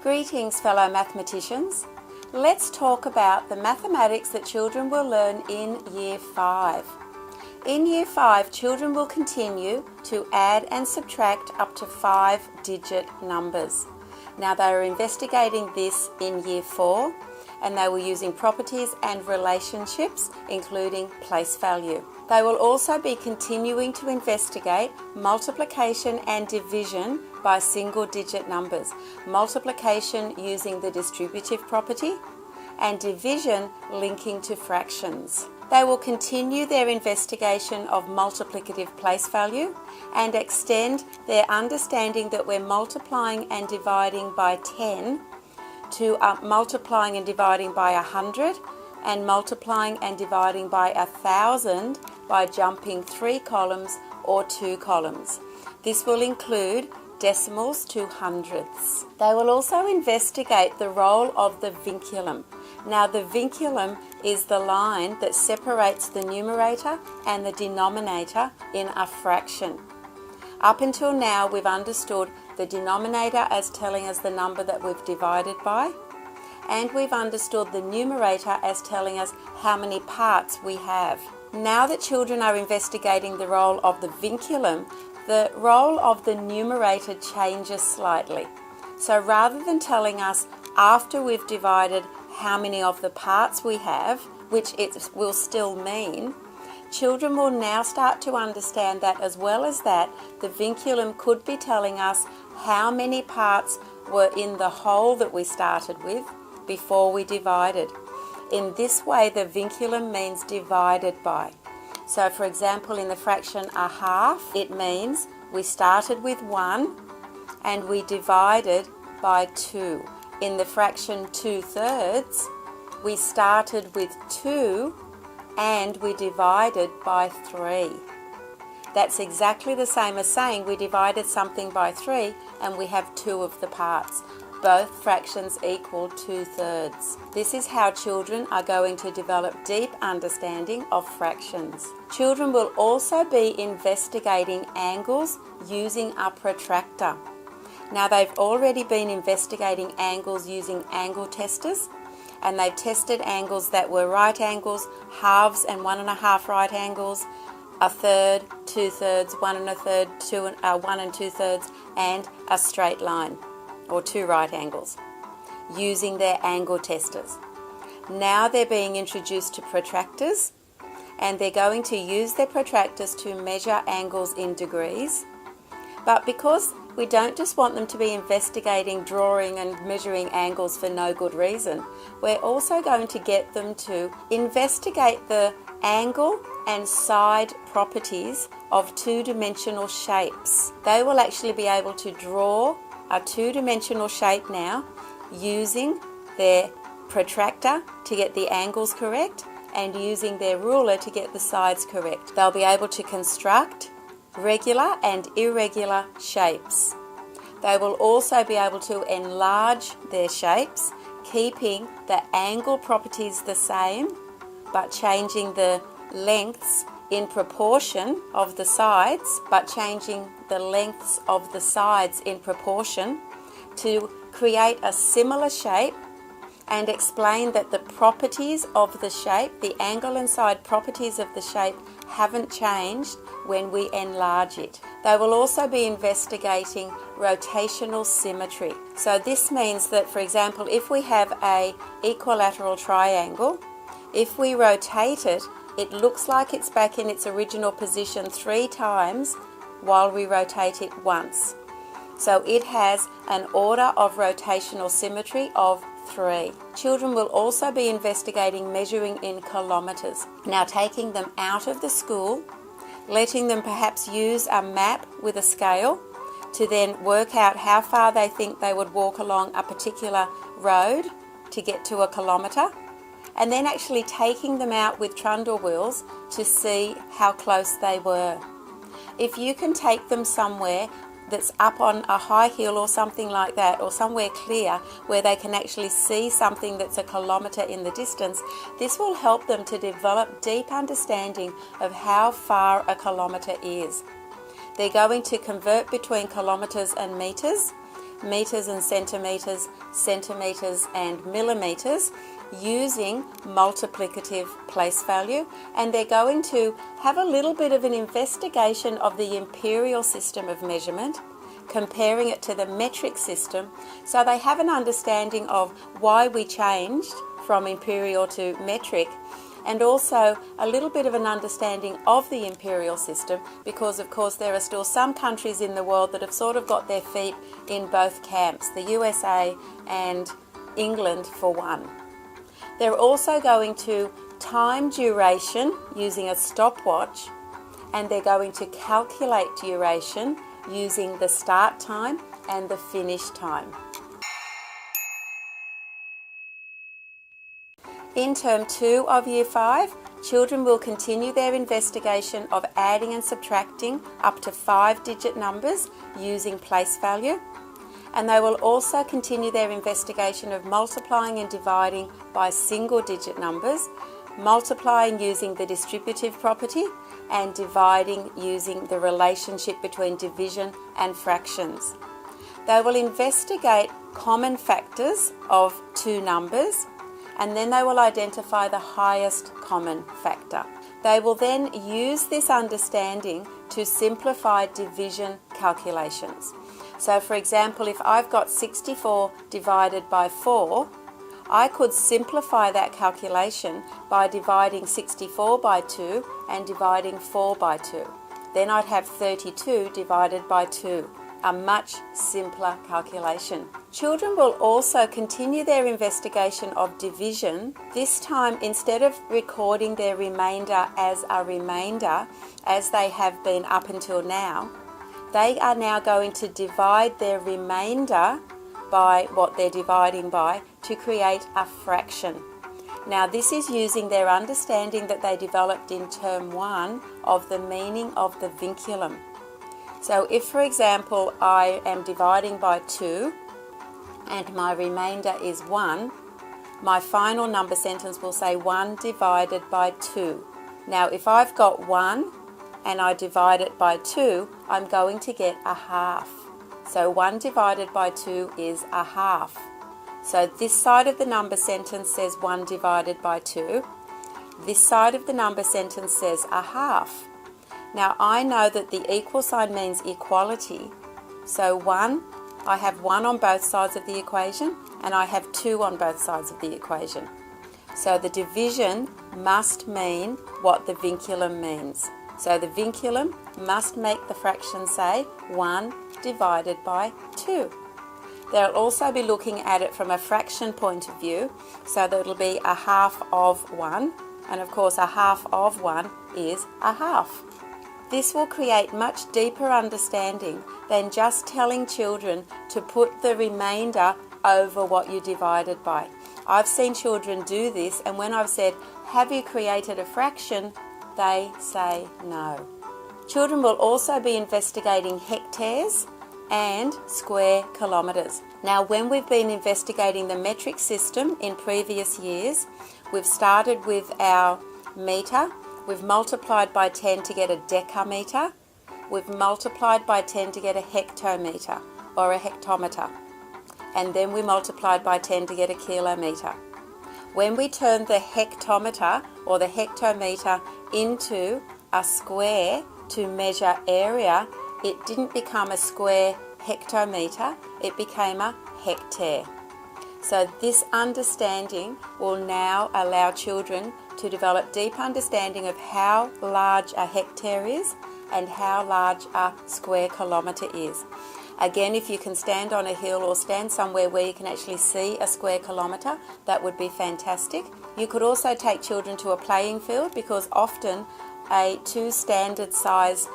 Greetings, fellow mathematicians. Let's talk about the mathematics that children will learn in Year 5. In Year 5, children will continue to add and subtract up to 5-digit numbers. Now, they are investigating this in Year 4, and they were using properties and relationships, including place value. They will also be continuing to investigate multiplication and division by single-digit numbers, multiplication using the distributive property, and division linking to fractions. They will continue their investigation of multiplicative place value and extend their understanding that we're multiplying and dividing by 10 to multiplying and dividing by 100 and multiplying and dividing by 1,000 by jumping 3 columns or 2 columns. This will include decimals to hundredths. They will also investigate the role of the vinculum. Now, the vinculum is the line that separates the numerator and the denominator in a fraction. Up until now, we've understood the denominator as telling us the number that we've divided by, and we've understood the numerator as telling us how many parts we have. Now that children are investigating the role of the vinculum, the role of the numerator changes slightly. So rather than telling us after we've divided how many of the parts we have, which it will still mean, children will now start to understand that as well as that, the vinculum could be telling us how many parts were in the whole that we started with before we divided. In this way, the vinculum means divided by. So for example, in the fraction a half, it means we started with 1 and we divided by 2. In the fraction 2/3, we started with 2 and we divided by 3. That's exactly the same as saying we divided something by 3 and we have 2 of the parts. Both fractions equal 2/3. This is how children are going to develop deep understanding of fractions. Children will also be investigating angles using a protractor. Now, they've already been investigating angles using angle testers, and they've tested angles that were right angles, halves and 1 1/2 right angles, 1/3, 2/3, 1 1/3, 1 2/3, and a straight line, or 2 right angles, using their angle testers. Now they're being introduced to protractors, and they're going to use their protractors to measure angles in degrees. But because we don't just want them to be investigating, drawing and measuring angles for no good reason, we're also going to get them to investigate the angle and side properties of 2-dimensional shapes. They will actually be able to draw a 2-dimensional shape now using their protractor to get the angles correct and using their ruler to get the sides correct. They'll be able to construct regular and irregular shapes. They will also be able to enlarge their shapes, keeping the angle properties the same, but changing the lengths in proportion of the sides, in proportion to create a similar shape, and explain that the properties of the shape, the angle and side properties of the shape, haven't changed when we enlarge it. They will also be investigating rotational symmetry. So this means that, for example, if we have an equilateral triangle, if we rotate it, it looks like it's back in its original position 3 times while we rotate it once. So it has an order of rotational symmetry of 3. Children will also be investigating measuring in kilometres. Now, taking them out of the school, letting them perhaps use a map with a scale to then work out how far they think they would walk along a particular road to get to a kilometre, and then actually taking them out with trundle wheels to see how close they were. If you can take them somewhere that's up on a high hill or something like that, or somewhere clear where they can actually see something that's a kilometre in the distance, this will help them to develop deep understanding of how far a kilometre is. They're going to convert between kilometres and metres meters and centimeters, centimeters and millimeters, using multiplicative place value, and they're going to have a little bit of an investigation of the imperial system of measurement, comparing it to the metric system, so they have an understanding of why we changed from imperial to metric, and also a little bit of an understanding of the imperial system, because of course there are still some countries in the world that have sort of got their feet in both camps, the USA and England for one. They're also going to time duration using a stopwatch, and they're going to calculate duration using the start time and the finish time. In Term 2 of Year 5, children will continue their investigation of adding and subtracting up to 5-digit numbers using place value, and they will also continue their investigation of multiplying and dividing by single-digit numbers, multiplying using the distributive property, and dividing using the relationship between division and fractions. They will investigate common factors of two numbers, and then they will identify the highest common factor. They will then use this understanding to simplify division calculations. So for example, if I've got 64 divided by 4, I could simplify that calculation by dividing 64 by 2 and dividing 4 by 2. Then I'd have 32 divided by 2, a much simpler calculation. Children will also continue their investigation of division. This time, instead of recording their remainder as a remainder, as they have been up until now, they are now going to divide their remainder by what they're dividing by to create a fraction. Now this is using their understanding that they developed in Term 1 of the meaning of the vinculum. So if, for example, I am dividing by 2 and my remainder is 1, my final number sentence will say 1 divided by 2. Now if I've got 1 and I divide it by 2, I'm going to get a half. So 1 divided by 2 is a half. So this side of the number sentence says 1 divided by 2. This side of the number sentence says a half. Now I know that the equal sign means equality. So I have 1 on both sides of the equation, and I have 2 on both sides of the equation. So the division must mean what the vinculum means. So the vinculum must make the fraction say 1 divided by 2. They'll also be looking at it from a fraction point of view, so that it'll be a half of 1, and of course a half of 1 is a half. This will create much deeper understanding than just telling children to put the remainder over what you divided by. I've seen children do this, and when I've said, "Have you created a fraction?" they say no. Children will also be investigating hectares and square kilometres. Now, when we've been investigating the metric system in previous years, we've started with our metre. We've multiplied by 10 to get a decametre. We've multiplied by 10 to get a hectometre or a hectometre. And then we multiplied by 10 to get a kilometre. When we turned the hectometre or the hectometre into a square to measure area, it didn't become a square hectometre, it became a hectare. So this understanding will now allow children to develop deep understanding of how large a hectare is and how large a square kilometre is. Again, if you can stand on a hill or stand somewhere where you can actually see a square kilometre, that would be fantastic. You could also take children to a playing field, because often 2 standard size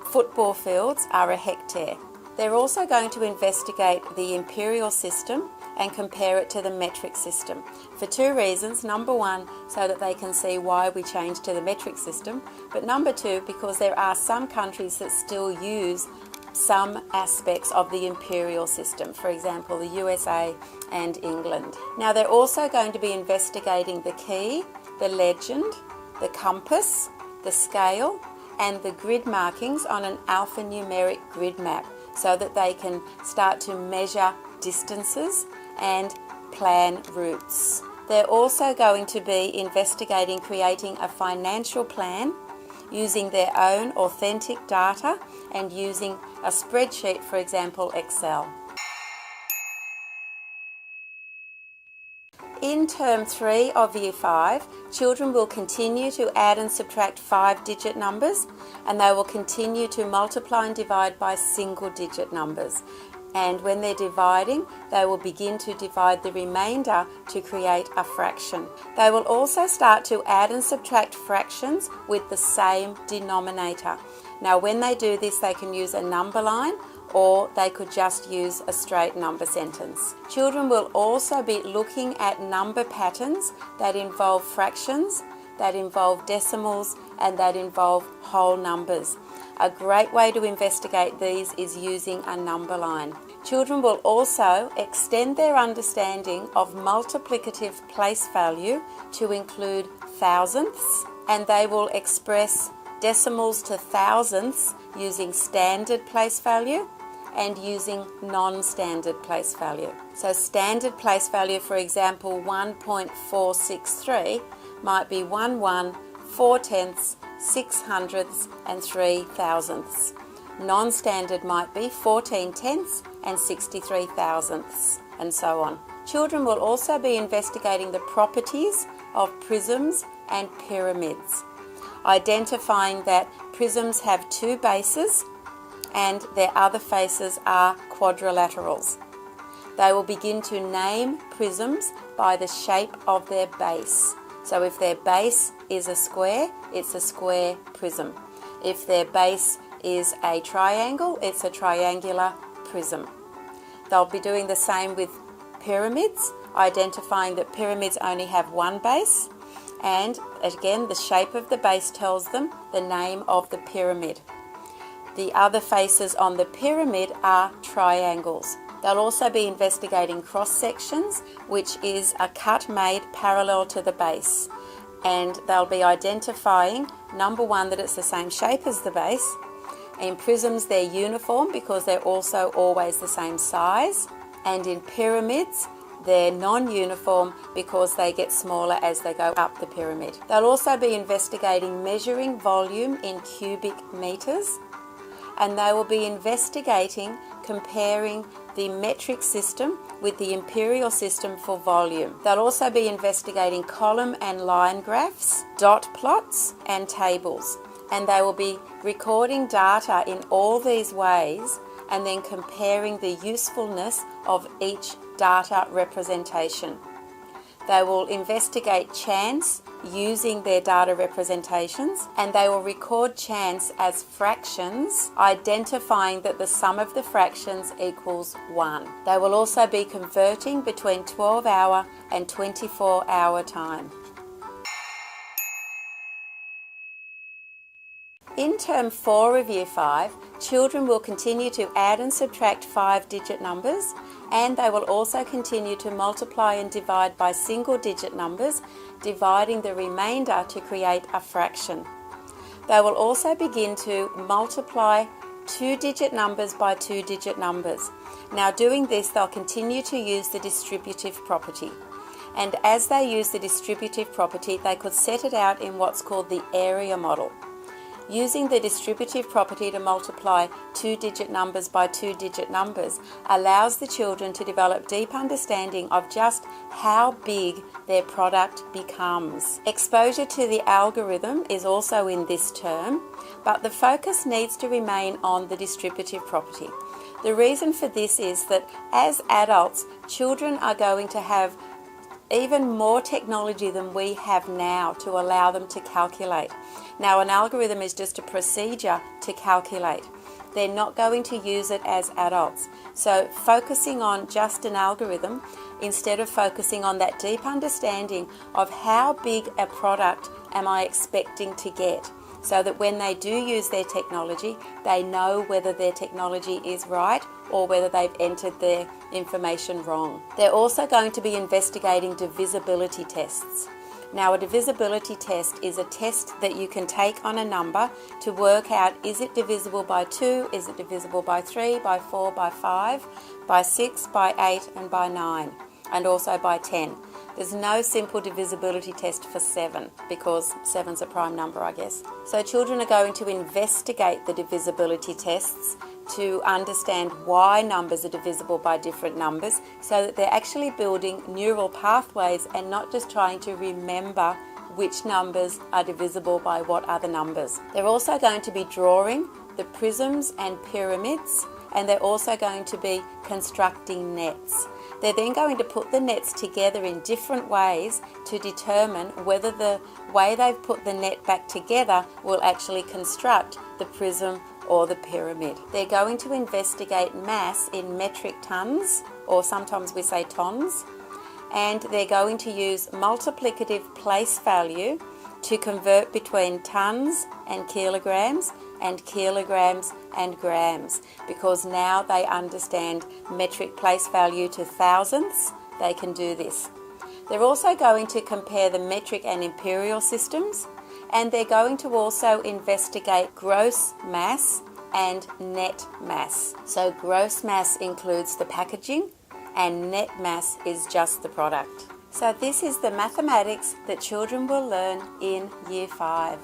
football fields are a hectare. They're also going to investigate the imperial system and compare it to the metric system for 2 reasons. Number 1, so that they can see why we changed to the metric system, but number 2, because there are some countries that still use some aspects of the imperial system, for example the USA and England. Now they're also going to be investigating the key, the legend, the compass, the scale and the grid markings on an alphanumeric grid map. so that they can start to measure distances and plan routes. They're also going to be investigating creating a financial plan using their own authentic data and using a spreadsheet, for example, Excel. In Term 3 of Year 5, children will continue to add and subtract 5-digit numbers, and they will continue to multiply and divide by single-digit numbers. And when they're dividing, they will begin to divide the remainder to create a fraction. They will also start to add and subtract fractions with the same denominator. Now, when they do this, they can use a number line, or they could just use a straight number sentence. Children will also be looking at number patterns that involve fractions, that involve decimals, and that involve whole numbers. A great way to investigate these is using a number line. Children will also extend their understanding of multiplicative place value to include thousandths, and they will express decimals to thousandths using standard place value and using non-standard place value. So standard place value, for example, 1.463 might be 1 4 tenths, 6 hundredths and 3 thousandths. Non-standard might be 14 tenths and 63 thousandths, and so on. Children will also be investigating the properties of prisms and pyramids, identifying that prisms have 2 bases and their other faces are quadrilaterals. They will begin to name prisms by the shape of their base. So if their base is a square, it's a square prism. If their base is a triangle, it's a triangular prism. They'll be doing the same with pyramids, identifying that pyramids only have 1 base, and again the shape of the base tells them the name of the pyramid. The other faces on the pyramid are triangles. They'll also be investigating cross sections, which is a cut made parallel to the base, and they'll be identifying, number 1, that it's the same shape as the base. In prisms they're uniform because they're also always the same size, and in pyramids they're non-uniform because they get smaller as they go up the pyramid. They'll also be investigating measuring volume in cubic meters, and they will be investigating comparing the metric system with the imperial system for volume. They'll also be investigating column and line graphs, dot plots and tables, and they will be recording data in all these ways and then comparing the usefulness of each data representation. They will investigate chance using their data representations, and they will record chance as fractions, identifying that the sum of the fractions equals 1. They will also be converting between 12-hour and 24-hour time. In Term 4 of Year 5, children will continue to add and subtract 5-digit numbers, and they will also continue to multiply and divide by single-digit numbers, dividing the remainder to create a fraction. They will also begin to multiply 2-digit numbers by 2-digit numbers. Now, doing this, they'll continue to use the distributive property. And as they use the distributive property, they could set it out in what's called the area model. Using the distributive property to multiply 2-digit numbers by 2-digit numbers allows the children to develop deep understanding of just how big their product becomes. Exposure to the algorithm is also in this term, but the focus needs to remain on the distributive property. The reason for this is that as adults, children are going to have even more technology than we have now to allow them to calculate. Now, an algorithm is just a procedure to calculate. They're not going to use it as adults. So focusing on just an algorithm instead of focusing on that deep understanding of how big a product am I expecting to get, so that when they do use their technology, they know whether their technology is right or whether they've entered their information wrong. They're also going to be investigating divisibility tests. Now, a divisibility test is a test that you can take on a number to work out, is it divisible by 2, is it divisible by 3, by 4, by 5, by 6, by 8 and by 9, and also by 10. There's no simple divisibility test for 7 because 7's a prime number, I guess. So children are going to investigate the divisibility tests to understand why numbers are divisible by different numbers, so that they're actually building neural pathways and not just trying to remember which numbers are divisible by what other numbers. They're also going to be drawing the prisms and pyramids, and they're also going to be constructing nets. They're then going to put the nets together in different ways to determine whether the way they've put the net back together will actually construct the prism or the pyramid. They're going to investigate mass in metric tons, or sometimes we say tons, and they're going to use multiplicative place value to convert between tons and kilograms and grams, because now they understand metric place value to thousandths. They can do this. They're also going to compare the metric and imperial systems, and they're going to also investigate gross mass and net mass. So gross mass includes the packaging and net mass is just the product. So this is the mathematics that children will learn in Year 5.